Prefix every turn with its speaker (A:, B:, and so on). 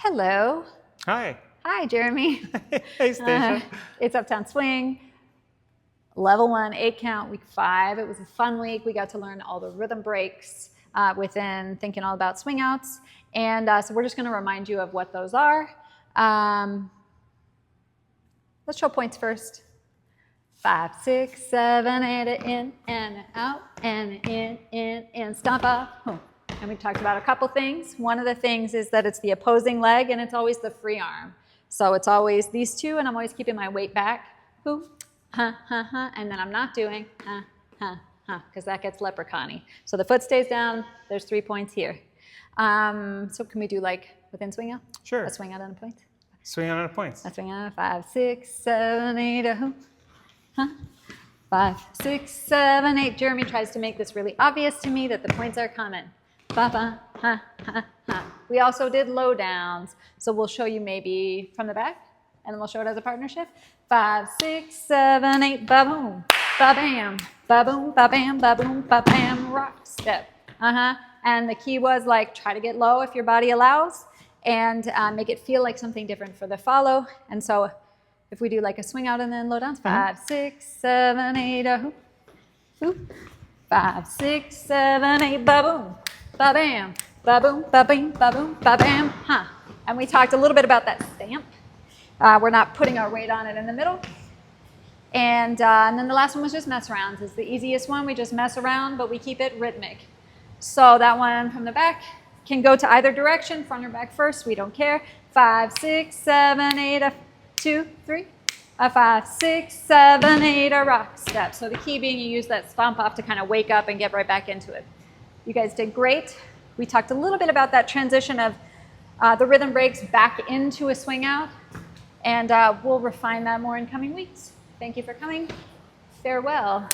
A: Hello.
B: Hi.
A: Hi, Jeremy.
B: Hey, Stacia.
A: It's Uptown Swing, level 1, 8 count, week 5. It was a fun week. We got to learn all the rhythm breaks within thinking all about swing outs. And so we're just going to remind you of what those are. Let's show points first. 5, 6, 7, 8, in and out, and in, stomp off. And we talked about a couple things. One of the things is that it's the opposing leg, and it's always the free arm. So it's always these two, and I'm always keeping my weight back. Hoo, ha, ha, ha, and then I'm not doing ha, ha, ha, because that gets leprechaun-y. So the foot stays down. There's 3 points here. So can we do like within swing out?
B: Sure.
A: A swing out on a point?
B: Swing out of points.
A: A swing out on 5, 6, 7, 8, huh? 5, 6, 7, 8. Jeremy tries to make this really obvious to me that the points are coming. Ba, ba, ha, ha, ha. We also did low downs, so we'll show you maybe from the back, and then we'll show it as a partnership. 5, 6, 7, 8, ba-boom, ba-bam, ba-boom, ba-bam, ba-boom, ba-bam, rock step. And the key was like try to get low if your body allows, and make it feel like something different for the follow. And so if we do like a swing out and then low downs, 5, 6, 7, 8, hoop, hoop. 5, 6, 7, 8, ba-boom, ba-bam, ba-boom, ba-bing, ba-boom, ba-bam, huh. And we talked a little bit about that stamp. We're not putting our weight on it in the middle. And then the last one was just mess arounds. It's the easiest one. We just mess around, but we keep it rhythmic. So that one from the back can go to either direction, front or back first. We don't care. 5, 6, 7, 8, 2, 3. 5, 6, 7, 8, a rock step. So the key being you use that stomp off to kind of wake up and get right back into it. You guys did great. We talked a little bit about that transition of the rhythm breaks back into a swing out, and we'll refine that more in coming weeks. Thank you for coming. Farewell.